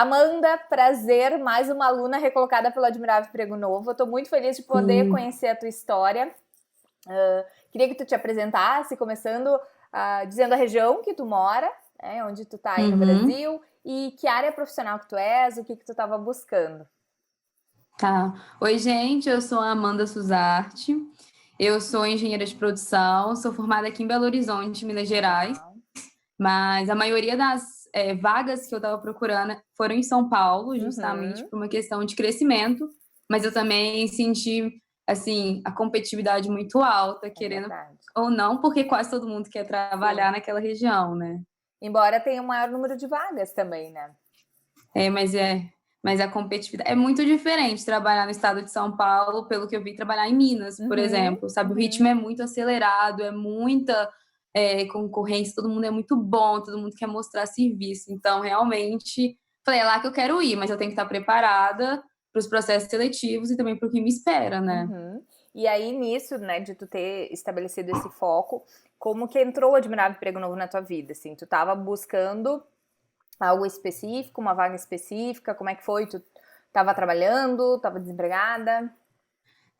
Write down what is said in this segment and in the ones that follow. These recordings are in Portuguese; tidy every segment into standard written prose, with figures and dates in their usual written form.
Amanda, prazer, mais uma aluna recolocada pelo Admirável Emprego Novo. Eu tô muito feliz de poder Sim. conhecer a tua história. Queria que tu te apresentasse, começando dizendo a região que tu mora, né, onde tu tá aí no Uhum. Brasil, e que área profissional que tu és, o que tu tava buscando. Tá. Oi, gente, eu sou a Amanda Suzarte. Eu sou engenheira de produção, sou formada aqui em Belo Horizonte, Minas Gerais, Legal. mas a maioria das vagas que eu estava procurando foram em São Paulo, justamente Uhum, por uma questão de crescimento, mas eu também senti, assim, a competitividade muito alta, é querendo verdade. ou não, porque quase todo mundo quer Sim. trabalhar naquela região, né? Embora tenha um maior número de vagas também, né? É, mas a competitividade é muito diferente trabalhar no estado de São Paulo, pelo que eu vi trabalhar em Minas, por Uhum, exemplo, sabe? O ritmo uhum. é muito acelerado, é muita concorrência, todo mundo é muito bom, todo mundo quer mostrar serviço. Então, realmente, falei, é lá que eu quero ir, mas eu tenho que estar preparada para os processos seletivos e também para o que me espera, né? Uhum. E aí, nisso, né, de tu ter estabelecido esse foco, como que entrou o Admirável Emprego Novo na tua vida? Assim, tu tava buscando algo específico, uma vaga específica? Como é que foi? Tu tava trabalhando? Tava desempregada?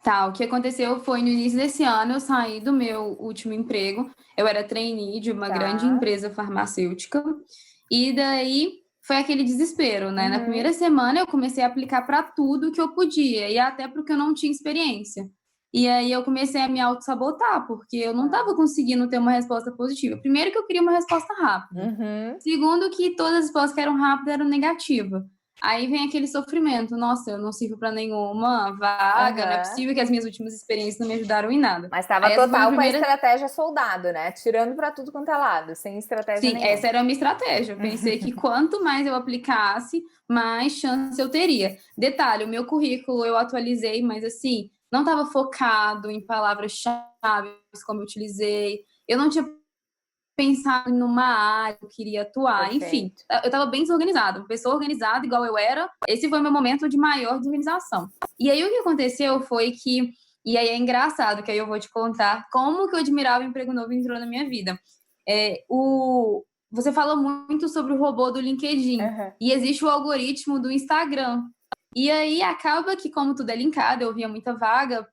Tá, o que aconteceu foi no início desse ano eu saí do meu último emprego. Eu era trainee de uma grande Tá. empresa farmacêutica e daí foi aquele desespero, né? Na Uhum. primeira semana eu comecei a aplicar para tudo que eu podia e até porque eu não tinha experiência. E aí eu comecei a me auto-sabotar, porque eu não estava Tá. conseguindo ter uma resposta positiva. Primeiro que eu queria uma resposta rápida. Uhum. Segundo, que todas as respostas que eram rápidas eram negativas. Aí vem aquele sofrimento. Nossa, eu não sirvo para nenhuma vaga, não é Aham. possível que as minhas últimas experiências não me ajudaram em nada. Mas tava Aí essa foi a minha total com a primeira. estratégia soldado, né? Tirando pra tudo quanto é lado, sem estratégia Sim, nenhuma. essa era a minha estratégia. Eu pensei que quanto mais eu aplicasse, mais chance eu teria. Detalhe, o meu currículo eu atualizei, mas assim, não estava focado em palavras-chave como eu utilizei. Eu não tinha pensar numa área que eu queria atuar, enfim, Perfeito. eu estava bem desorganizada, uma pessoa organizada igual eu era, esse foi o meu momento de maior desorganização. E aí o que aconteceu foi que, e aí é engraçado, que aí eu vou te contar como que eu admirava o Emprego Novo entrou na minha vida. Você falou muito sobre o robô do LinkedIn, Aham. e existe o algoritmo do Instagram. E aí acaba que, como tudo é linkado, eu via muita vaga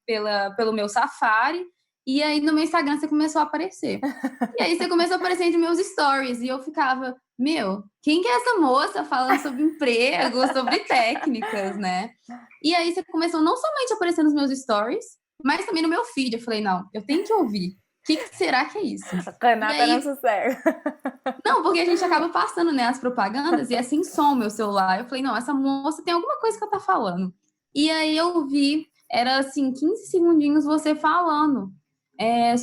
pelo meu Safari, e aí no meu Instagram você começou a aparecer. E aí você começou a aparecer nos meus stories e eu ficava, meu, quem que é essa moça falando sobre emprego, sobre técnicas, né? E aí você começou não somente a aparecer nos meus stories, mas também no meu feed. Eu falei, não, eu tenho que ouvir. O que será que é isso? E Renata não aí, sossega. não, porque a gente acaba passando, né, as propagandas e é sem som meu celular. Eu falei, não, essa moça tem alguma coisa que ela tá falando. E aí eu vi, era assim, 15 segundinhos você falando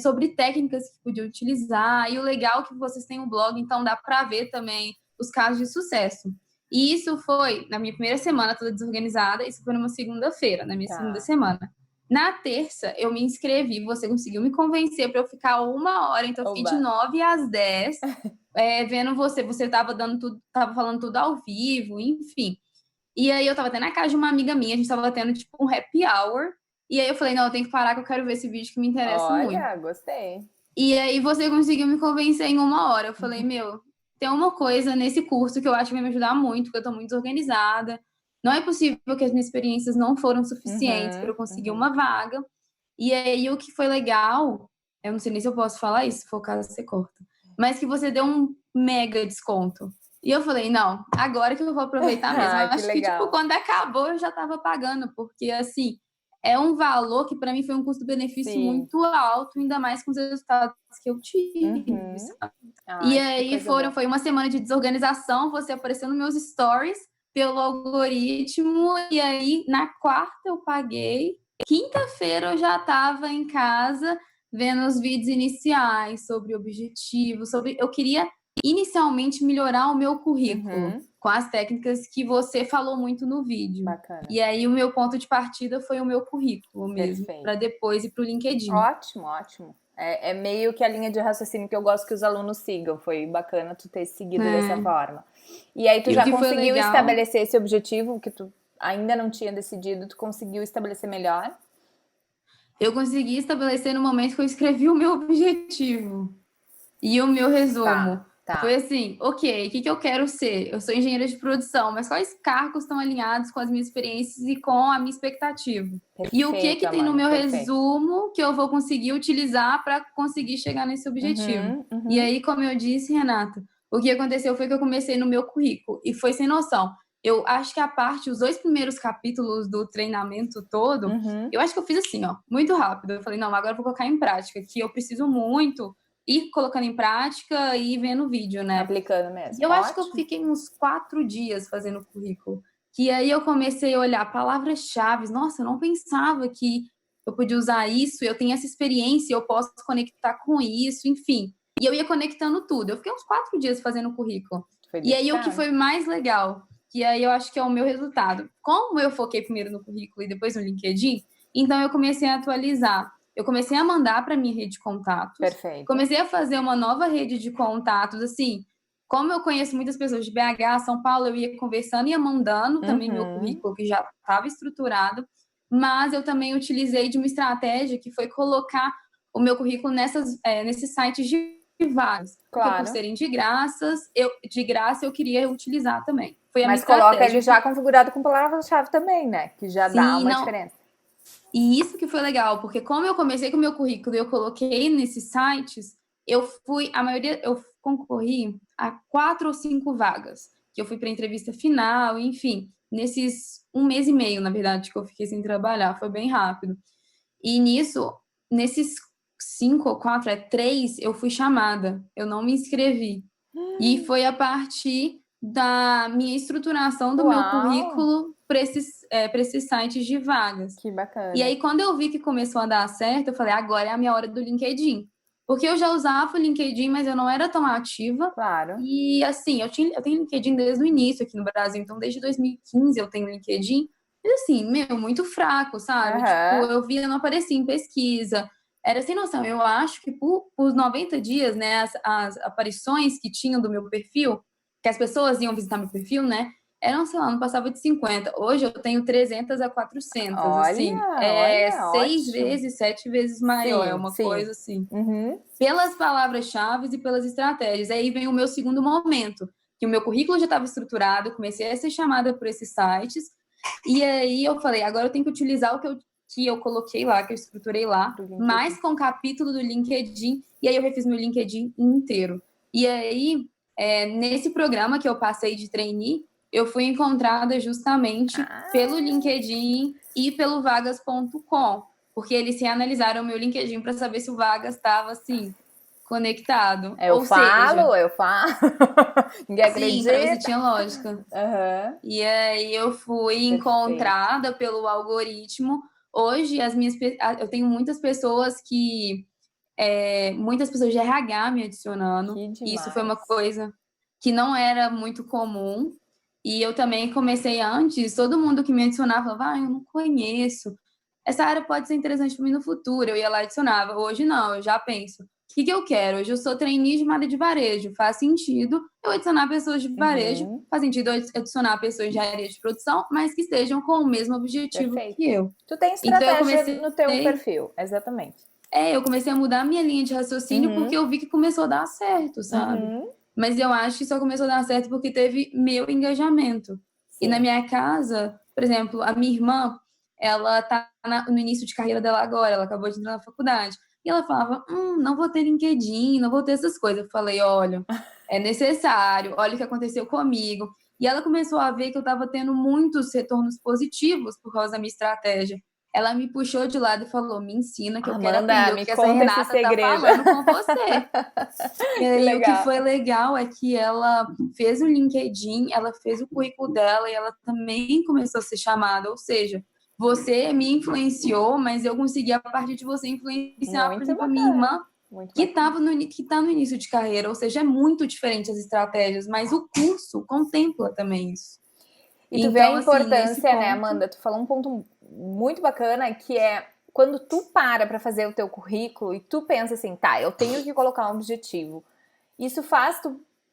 sobre técnicas que podia utilizar. E o legal é que vocês têm um blog, então dá para ver também os casos de sucesso. E isso foi na minha primeira semana toda desorganizada, isso foi numa segunda-feira, na minha segunda Tá. semana. Na terça, eu me inscrevi, você conseguiu me convencer para eu ficar 1 hora, então eu fiquei de Oba. 9 às 10, vendo você tava dando tudo, tava falando tudo ao vivo, enfim. E aí eu tava até na casa de uma amiga minha, a gente tava tendo tipo um happy hour. E aí eu falei, não, eu tenho que parar que eu quero ver esse vídeo que me interessa muito. Olha, gostei. E aí você conseguiu me convencer em 1 hora. Eu falei, meu, tem uma coisa nesse curso que eu acho que vai me ajudar muito, porque eu tô muito desorganizada. Não é possível que as minhas experiências não foram suficientes para Uhum, eu conseguir uhum. uma vaga. E aí o que foi legal, eu não sei nem se eu posso falar isso, se for o caso você corta, mas que você deu um mega desconto. E eu falei, não, agora que eu vou aproveitar mesmo. Eu Ai, que acho que, tipo, legal. quando acabou, eu já tava pagando, porque, assim, é um valor que para mim foi um custo-benefício Sim. muito alto, ainda mais com os resultados que eu tive, Uhum. sabe? E Ai, que aí coisa boa. foi uma semana de desorganização, você apareceu nos meus stories pelo algoritmo, e aí na quarta eu paguei. Quinta-feira eu já estava em casa vendo os vídeos iniciais sobre objetivos, sobre eu queria inicialmente melhorar o meu currículo Uhum. com as técnicas que você falou muito no vídeo. Bacana. E aí o meu ponto de partida foi o meu currículo mesmo, para Perfeito. depois ir para o LinkedIn. Ótimo, ótimo. É meio que a linha de raciocínio que eu gosto que os alunos sigam. Foi bacana tu ter seguido dessa É. forma. E aí tu E o já que foi conseguiu legal, estabelecer esse objetivo que tu ainda não tinha decidido, tu conseguiu estabelecer melhor? eu consegui estabelecer no momento que eu escrevi o meu objetivo e o meu resumo. Tá. Tá. Foi assim, ok, o que eu quero ser? Eu sou engenheira de produção, mas quais cargos estão alinhados com as minhas experiências e com a minha expectativa? E o que Perfeito, tem no Amanda, meu perfeito. resumo que eu vou conseguir utilizar para conseguir chegar nesse objetivo? E aí, como eu disse, Renata, o que aconteceu foi que eu comecei no meu currículo e foi sem noção. Eu acho que os 2 primeiros capítulos do treinamento todo, eu acho que eu fiz assim, ó, muito rápido. Eu falei, não, agora eu vou colocar em prática, que eu preciso muito ir colocando em prática e ir vendo vídeo, né? Aplicando mesmo. E eu acho que eu Ótimo. fiquei uns 4 dias fazendo o currículo. Que aí eu comecei a olhar palavras-chave. Nossa, eu não pensava que eu podia usar isso, eu tenho essa experiência, eu posso conectar com isso, enfim. E eu ia conectando tudo. Eu fiquei uns 4 dias fazendo o currículo. Foi E aí o que dedicado. foi mais legal, que aí eu acho que é o meu resultado. Como eu foquei primeiro no currículo e depois no LinkedIn, então eu comecei a atualizar. Eu comecei a mandar para minha rede de contatos. Perfeito. Comecei a fazer uma nova rede de contatos, assim, como eu conheço muitas pessoas de BH, São Paulo, eu ia conversando e ia mandando também meu currículo, que já estava estruturado, mas eu também utilizei de uma estratégia que foi colocar o meu currículo nesses sites de vagas. Porque por serem de graça, eu queria utilizar também. Foi a minha Mas coloca estratégia. ele já configurado com palavra-chave também, né? Que já dá uma diferença. E isso que foi legal, porque como eu comecei com o meu currículo e eu coloquei nesses sites, eu concorri a 4 ou 5 vagas, que eu fui para entrevista final, enfim, nesses 1 mês e meio, na verdade, que eu fiquei sem trabalhar, foi bem rápido. E nesses 5 ou 4, 3, eu fui chamada, eu não me inscrevi. E foi a partir da minha estruturação do meu currículo para esses sites de vagas. Que bacana. E aí, quando eu vi que começou a dar certo, eu falei, agora é a minha hora do LinkedIn. Porque eu já usava o LinkedIn, mas eu não era tão ativa. Claro. E assim, eu tenho LinkedIn desde o início aqui no Brasil, então desde 2015 eu tenho LinkedIn. Mas assim, muito fraco, sabe? Tipo, eu via, não aparecia em pesquisa. Era sem noção. Eu acho que por 90 dias, né, as aparições que tinham do meu perfil, que as pessoas iam visitar meu perfil, né, eram, sei lá, não passava de 50. Hoje eu tenho 300 a 400, assim. É 6 vezes, 7 vezes maior. É uma coisa assim. Pelas palavras-chave e pelas estratégias. Aí vem o meu segundo momento, que o meu currículo já estava estruturado, comecei a ser chamada por esses sites, e aí eu falei, agora eu tenho que utilizar o que eu coloquei lá, que eu estruturei lá, mais com o capítulo do LinkedIn, e aí eu refiz meu LinkedIn inteiro. E aí, nesse programa que eu passei de trainee, eu fui encontrada justamente pelo LinkedIn e pelo vagas.com, porque eles reanalisaram o meu LinkedIn para saber se o Vagas estava, assim, conectado. Eu falo. Ninguém acredita. Sim, para ver se tinha lógica. E aí eu fui encontrada pelo algoritmo. Hoje, eu tenho muitas pessoas muitas pessoas de RH me adicionando. Isso foi uma coisa que não era muito comum. E eu também comecei antes, todo mundo que me adicionava falava, eu não conheço. Essa área pode ser interessante para mim no futuro. Eu ia lá e adicionava. Hoje não, eu já penso. O que eu quero? Hoje eu sou trainee de uma área de varejo. Faz sentido eu adicionar pessoas de varejo. Faz sentido eu adicionar pessoas de área de produção, mas que estejam com o mesmo objetivo que eu. Tu tem estratégia no teu perfil, exatamente. Eu comecei a mudar a minha linha de raciocínio porque eu vi que começou a dar certo, sabe? Mas eu acho que só começou a dar certo porque teve meu engajamento. E na minha casa, por exemplo, a minha irmã, ela tá no início de carreira dela agora, ela acabou de entrar na faculdade. E ela falava, não vou ter LinkedIn, não vou ter essas coisas. Eu falei, olha, é necessário, olha o que aconteceu comigo. E ela começou a ver que eu estava tendo muitos retornos positivos por causa da minha estratégia. Ela me puxou de lado e falou, me ensina que eu quero aprender o que essa Renata tá falando com você. E aí, o que foi legal é que ela fez o LinkedIn, ela fez o currículo dela e ela também começou a ser chamada. Ou seja, você me influenciou, mas eu consegui, a partir de você, influenciar, por exemplo, a minha irmã, que tá no início de carreira. Ou seja, é muito diferente as estratégias, mas o curso contempla também isso. E tu vê a importância, né, Amanda? Tu falou um ponto muito bacana, que é quando tu para fazer o teu currículo e tu pensa assim, tá, eu tenho que colocar um objetivo. Isso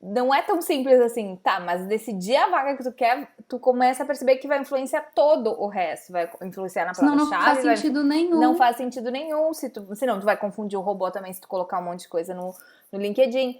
não é tão simples assim, tá, mas decidir a vaga que tu quer, tu começa a perceber que vai influenciar todo o resto, vai influenciar na palavra-chave. Não faz sentido nenhum. Não faz sentido nenhum, senão tu vai confundir o robô também se tu colocar um monte de coisa no LinkedIn.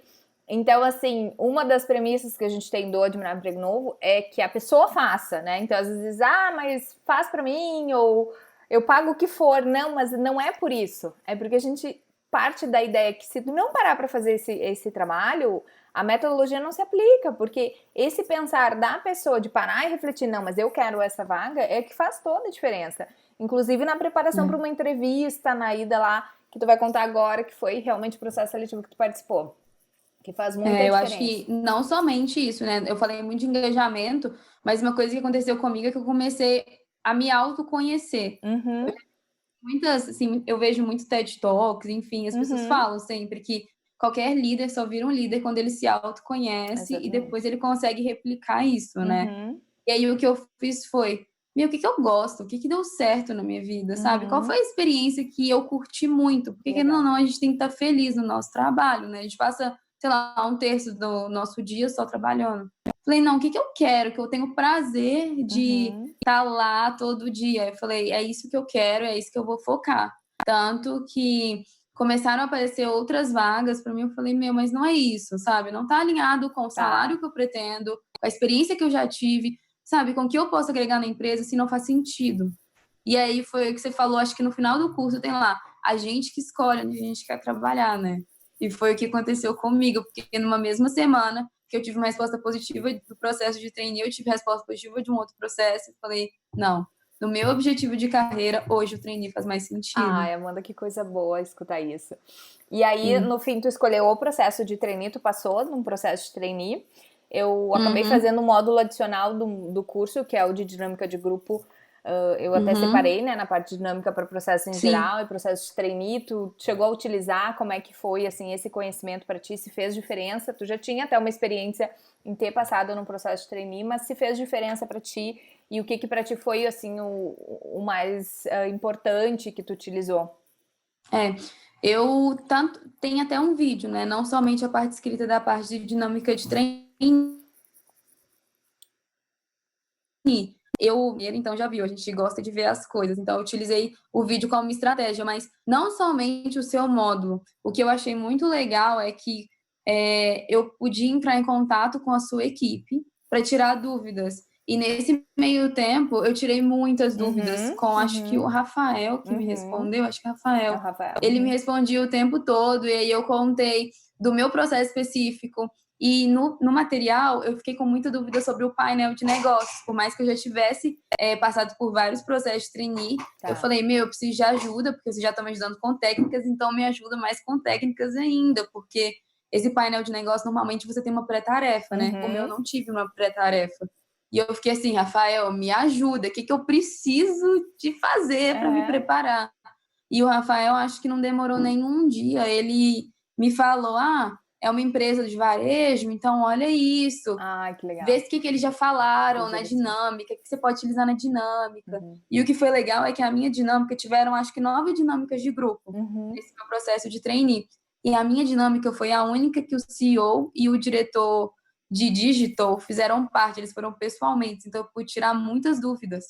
Então, assim, uma das premissas que a gente tem do Admirável Emprego Novo é que a pessoa faça, né? Então, às vezes, mas faz pra mim, ou eu pago o que for. Não, mas não é por isso. É porque a gente parte da ideia que se tu não parar pra fazer esse trabalho, a metodologia não se aplica, porque esse pensar da pessoa de parar e refletir, não, mas eu quero essa vaga, é que faz toda a diferença. Inclusive na preparação para uma entrevista, na ida lá, que tu vai contar agora, que foi realmente o processo seletivo que tu participou. Que faz muita Eu diferença. acho que não somente isso, né? Eu falei muito de engajamento, mas uma coisa que aconteceu comigo é que eu comecei a me autoconhecer. Uhum. Muitas, assim, eu vejo muitos TED Talks, enfim, as pessoas falam sempre que qualquer líder só vira um líder quando ele se autoconhece e depois ele consegue replicar isso, né? Uhum. E aí o que eu fiz foi, o que eu gosto? O que deu certo na minha vida, sabe? Qual foi a experiência que eu curti muito? Porque, não, a gente tem que estar feliz no nosso trabalho, né? A gente passa, sei lá, um terço do nosso dia só trabalhando. Falei, não, o que eu quero? Que eu tenho prazer de estar lá todo dia. Eu falei, é isso que eu quero, é isso que eu vou focar. Tanto que começaram a aparecer outras vagas para mim, eu falei, mas não é isso, sabe? Não tá alinhado com o salário que eu pretendo, com a experiência que eu já tive, sabe? Com o que eu posso agregar na empresa, se não faz sentido. E aí foi o que você falou, acho que no final do curso tem lá, a gente que escolhe onde a gente quer trabalhar, né? E foi o que aconteceu comigo, porque numa mesma semana que eu tive uma resposta positiva do processo de trainee, eu tive resposta positiva de um outro processo, e falei, não, no meu objetivo de carreira, hoje o trainee faz mais sentido. Ai, Amanda, que coisa boa escutar isso. E aí, no fim, tu escolheu o processo de trainee, tu passou num processo de trainee. Eu acabei fazendo um módulo adicional do curso, que é o de dinâmica de grupo. Eu até separei, né, na parte de dinâmica para processo em geral e processo de trainee. Tu chegou a utilizar? Como é que foi, assim, esse conhecimento para ti? Se fez diferença? Tu já tinha até uma experiência em ter passado num processo de trainee, mas se fez diferença para ti? E o que para ti foi, assim, o mais importante que tu utilizou? Eu tenho até um vídeo, né? Não somente a parte escrita da parte de dinâmica de trainee. Então já viu, a gente gosta de ver as coisas. Então eu utilizei o vídeo como estratégia, mas não somente o seu módulo. O que eu achei muito legal é que eu podia entrar em contato com a sua equipe para tirar dúvidas. E nesse meio tempo, eu tirei muitas dúvidas com, acho que o Rafael que me respondeu, acho que o Rafael. Ele me respondia o tempo todo, e aí eu contei do meu processo específico. E no material, eu fiquei com muita dúvida sobre o painel de negócios. Por mais que eu já tivesse passado por vários processos de trainee, eu falei, eu preciso de ajuda, porque você já está me ajudando com técnicas, então me ajuda mais com técnicas ainda, porque esse painel de negócio, normalmente você tem uma pré-tarefa, né? O meu não tive uma pré-tarefa. E eu fiquei assim, Rafael, me ajuda, o que eu preciso de fazer para me preparar? E o Rafael, acho que não demorou nenhum dia, ele me falou, é uma empresa de varejo, então olha isso. Que legal. Vê o que eles já falaram na dinâmica, que você pode utilizar na dinâmica. E o que foi legal é que a minha dinâmica, tiveram acho que 9 dinâmicas de grupo nesse meu processo de trainee. E a minha dinâmica foi a única que o CEO e o diretor de digital fizeram parte, eles foram pessoalmente, então eu pude tirar muitas dúvidas.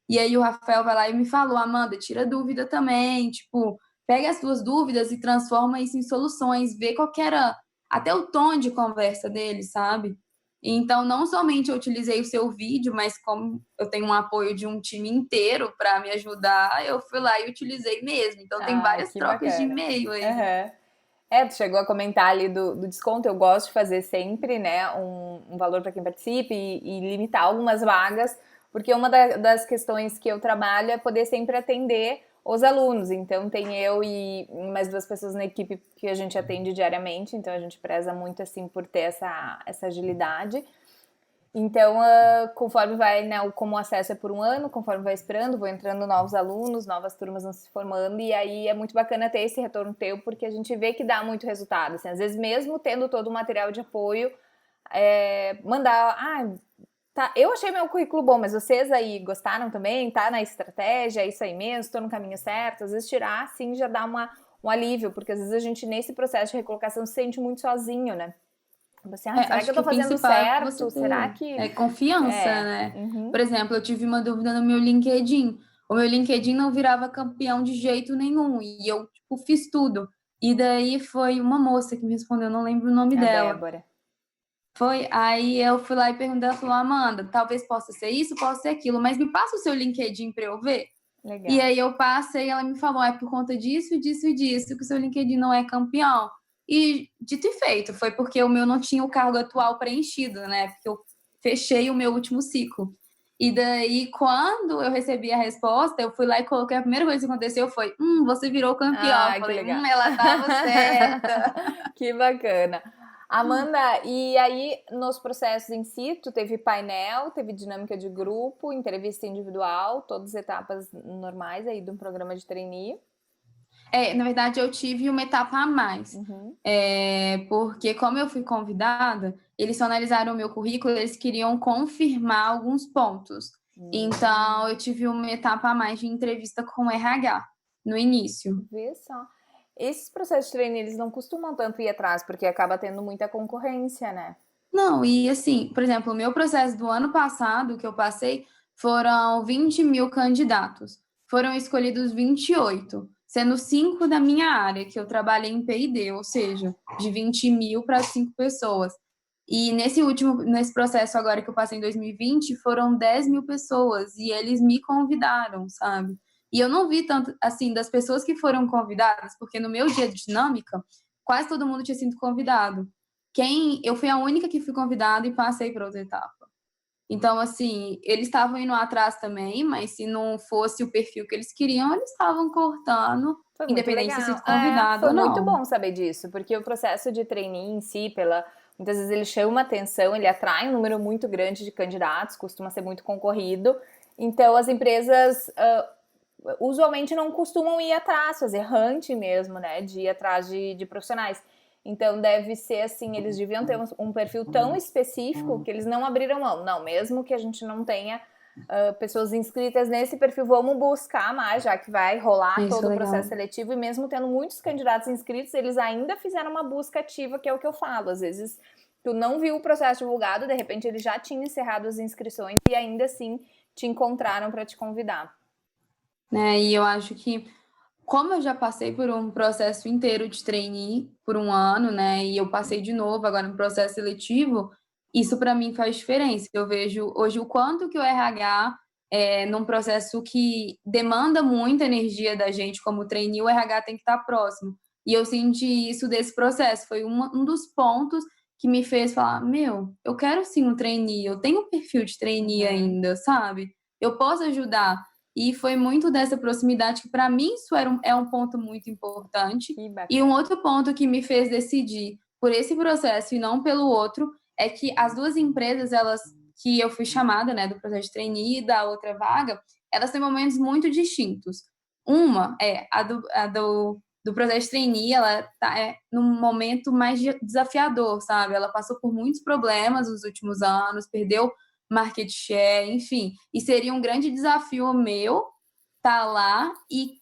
E aí o Rafael vai lá e me falou, Amanda, tira dúvida também, tipo, pega as suas dúvidas e transforma isso em soluções, vê qual que era até o tom de conversa dele, sabe? Então, não somente eu utilizei o seu vídeo, mas como eu tenho um apoio de um time inteiro para me ajudar, eu fui lá e utilizei mesmo. Então, tem várias trocas de e-mail aí. Tu chegou a comentar ali do desconto. Eu gosto de fazer sempre, né, um valor para quem participe e limitar algumas vagas, porque uma das questões que eu trabalho é poder sempre atender os alunos. Então, tem eu e mais 2 pessoas na equipe que a gente atende diariamente, então a gente preza muito, assim, por ter essa agilidade. Então, conforme vai, né, como o acesso é por um ano, conforme vai esperando, vão entrando novos alunos, novas turmas vão se formando, e aí é muito bacana ter esse retorno teu, porque a gente vê que dá muito resultado, assim, às vezes mesmo tendo todo o material de apoio, mandar, tá, eu achei meu currículo bom, mas vocês aí gostaram também, tá na estratégia, é isso aí mesmo, estou no caminho certo, às vezes tirar, assim, já dá um alívio, porque às vezes a gente, nesse processo de recolocação, se sente muito sozinho, né? Você, será que eu tô fazendo certo? Será que... É confiança, né? Por exemplo, eu tive uma dúvida no meu LinkedIn. O meu LinkedIn não virava campeão de jeito nenhum. E eu, tipo, fiz tudo. E daí foi uma moça que me respondeu, não lembro o nome A dela. Débora. Foi, aí eu fui lá e perguntei, ela falou, Amanda, talvez possa ser isso, possa ser aquilo, mas me passa o seu LinkedIn para eu ver. Legal. E aí eu passei e ela me falou, é por conta disso, disso e disso, que o seu LinkedIn não é campeão. E dito e feito, foi porque o meu não tinha o cargo atual preenchido, né? Porque eu fechei o meu último ciclo. E daí, quando eu recebi a resposta, eu fui lá e coloquei, a primeira coisa que aconteceu foi, você virou campeão. Que Falei, legal. Ela tava certa. Que bacana. Amanda, e aí nos processos em si, tu teve painel, teve dinâmica de grupo, entrevista individual, todas as etapas normais aí de um programa de trainee? Na verdade, eu tive uma etapa a mais. Uhum. Porque como eu fui convidada, eles só analisaram o meu currículo, eles queriam confirmar alguns pontos. Então, eu tive uma etapa a mais de entrevista com o RH no início. Vê só. Esses processos de treino, eles não costumam tanto ir atrás, porque acaba tendo muita concorrência, né? Não, e assim, por exemplo, o meu processo do ano passado, que eu passei, foram 20 mil candidatos. Foram escolhidos 28, sendo 5 da minha área, que eu trabalhei em P&D, ou seja, de 20 mil para 5 pessoas. E nesse processo agora que eu passei em 2020, foram 10 mil pessoas e eles me convidaram, sabe? E eu não vi tanto, assim, das pessoas que foram convidadas, porque no meu dia de dinâmica, quase todo mundo tinha sido convidado. Eu fui a única que fui convidada e passei para outra etapa. Então, assim, eles estavam indo atrás também, mas se não fosse o perfil que eles queriam, eles estavam cortando, Foi muito independente de ter legal. sido convidado Foi ou muito não. bom saber disso, porque o processo de trainee em si, muitas vezes ele chama atenção, ele atrai um número muito grande de candidatos, costuma ser muito concorrido. Então, as empresas usualmente não costumam ir atrás, fazer hunt mesmo, né? De ir atrás de profissionais. Então, deve ser assim, eles deviam ter um perfil tão específico que eles não abriram mão. Não, mesmo que a gente não tenha pessoas inscritas nesse perfil, vamos buscar mais, já que vai rolar Isso todo é o legal. processo seletivo, e mesmo tendo muitos candidatos inscritos, eles ainda fizeram uma busca ativa, que é o que eu falo. Às vezes, tu não viu o processo divulgado, de repente ele já tinha encerrado as inscrições e ainda assim te encontraram para te convidar. E eu acho que, como eu já passei por um processo inteiro de trainee por um ano, né, e eu passei de novo agora no processo seletivo, isso para mim faz diferença. Eu vejo hoje o quanto que o RH, num processo que demanda muita energia da gente como trainee, o RH tem que estar próximo. E eu senti isso desse processo. Foi um dos pontos que me fez falar, eu quero sim um trainee, eu tenho um perfil de trainee ainda, sabe? Eu posso ajudar. E foi muito dessa proximidade que, para mim, isso é um ponto muito importante. E um outro ponto que me fez decidir por esse processo e não pelo outro é que as duas empresas, que eu fui chamada, né, do processo de trainee e da outra vaga, elas têm momentos muito distintos. Uma é a do processo de trainee, ela tá num momento mais desafiador, sabe? Ela passou por muitos problemas nos últimos anos, perdeu market share, enfim. E seria um grande desafio meu estar lá e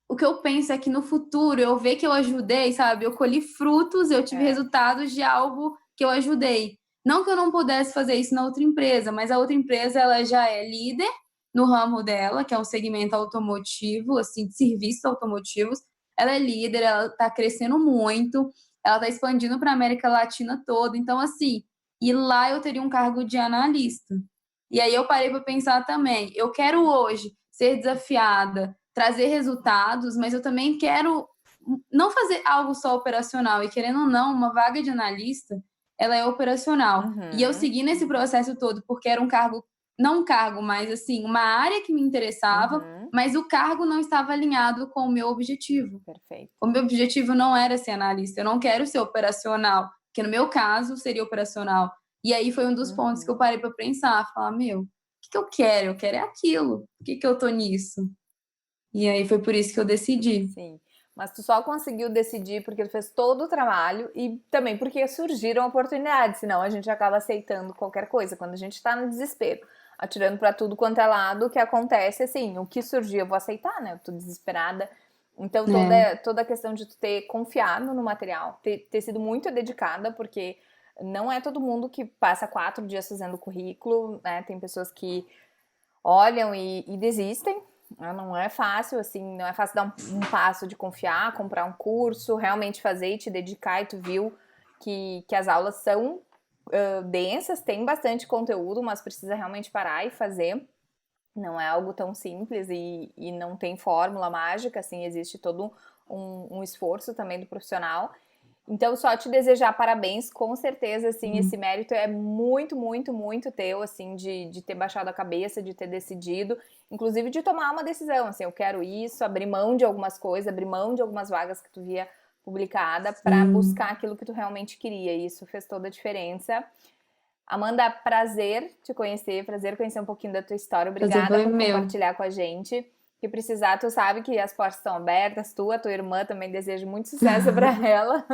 o que eu penso é que no futuro eu ver que eu ajudei, sabe? Eu colhi frutos, eu tive resultados de algo que eu ajudei. Não que eu não pudesse fazer isso na outra empresa, mas a outra empresa ela já é líder no ramo dela, que é um segmento automotivo, assim, de serviços automotivos. Ela é líder, ela está crescendo muito, ela está expandindo para a América Latina toda. Então, assim, e lá eu teria um cargo de analista. E aí eu parei para pensar também, eu quero hoje ser desafiada, trazer resultados, mas eu também quero não fazer algo só operacional. E querendo ou não, uma vaga de analista, ela é operacional. E eu segui nesse processo todo porque era um cargo, não um cargo, mas assim, uma área que me interessava, mas o cargo não estava alinhado com o meu objetivo. Perfeito. O meu objetivo não era ser analista, eu não quero ser operacional, que no meu caso seria operacional. E aí foi um dos pontos que eu parei para pensar, falar, o que eu quero? Eu quero é aquilo. Por que eu tô nisso? E aí foi por isso que eu decidi. Sim. Mas tu só conseguiu decidir porque tu fez todo o trabalho e também porque surgiram oportunidades, senão a gente acaba aceitando qualquer coisa. Quando a gente tá no desespero, atirando pra tudo quanto é lado, o que acontece assim, o que surgir eu vou aceitar, né? Eu tô desesperada. Então toda a questão de tu ter confiado no material, ter sido muito dedicada, porque não é todo mundo que passa 4 dias fazendo currículo, né? Tem pessoas que olham e desistem. Não é fácil, assim, não é fácil dar um passo de confiar, comprar um curso, realmente fazer e te dedicar, e tu viu que as aulas são densas, tem bastante conteúdo, mas precisa realmente parar e fazer. Não é algo tão simples e não tem fórmula mágica, assim, existe todo um esforço também do profissional. Então, só te desejar parabéns, com certeza, assim, esse mérito é muito, muito, muito teu, assim, de ter baixado a cabeça, de ter decidido, inclusive de tomar uma decisão, assim, eu quero isso, abrir mão de algumas coisas, abrir mão de algumas vagas que tu via publicada para buscar aquilo que tu realmente queria, e isso fez toda a diferença. Amanda, prazer te conhecer, prazer conhecer um pouquinho da tua história. Prazer Obrigada foi por meu. compartilhar com a gente. Se precisar, tu sabe que as portas estão abertas. Tu, a tua irmã, também desejo muito sucesso para ela.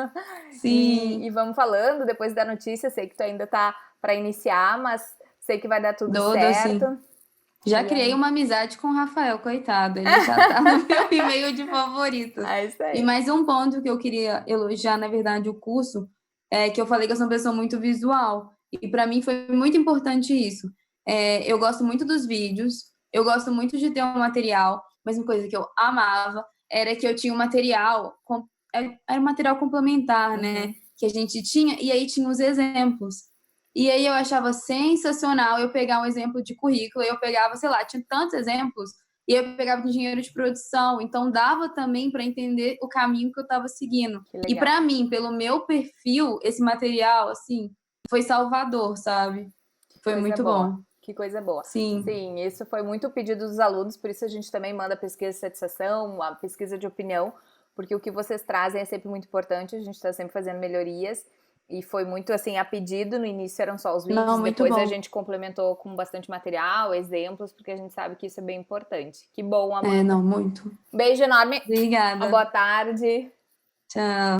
Sim. E vamos falando depois da notícia. Sei que tu ainda tá para iniciar, mas sei que vai dar tudo certo. Sim. Já criei uma amizade com o Rafael, coitado. Ele já tá no meu e-mail de favoritos. É isso aí. E mais um ponto que eu queria elogiar, na verdade, o curso, é que eu falei que eu sou uma pessoa muito visual. E para mim foi muito importante isso. Eu gosto muito dos vídeos, eu gosto muito de ter um material, mas uma coisa que eu amava era que eu tinha um material, era um material complementar, né? Que a gente tinha, e aí tinha os exemplos. E aí eu achava sensacional eu pegar um exemplo de currículo, eu pegava, sei lá, tinha tantos exemplos, e eu pegava de engenheiro de produção, então dava também para entender o caminho que eu estava seguindo. E para mim, pelo meu perfil, esse material, assim, foi salvador, sabe? Foi muito bom. Que coisa boa. Sim. Sim, isso foi muito pedido dos alunos, por isso a gente também manda pesquisa de satisfação, a pesquisa de opinião, porque o que vocês trazem é sempre muito importante, a gente está sempre fazendo melhorias. E foi muito assim, a pedido, no início eram só os vídeos, depois a gente complementou com bastante material, exemplos, porque a gente sabe que isso é bem importante. Que bom, Amanda. Muito. Beijo enorme. Obrigada. Boa tarde. Tchau.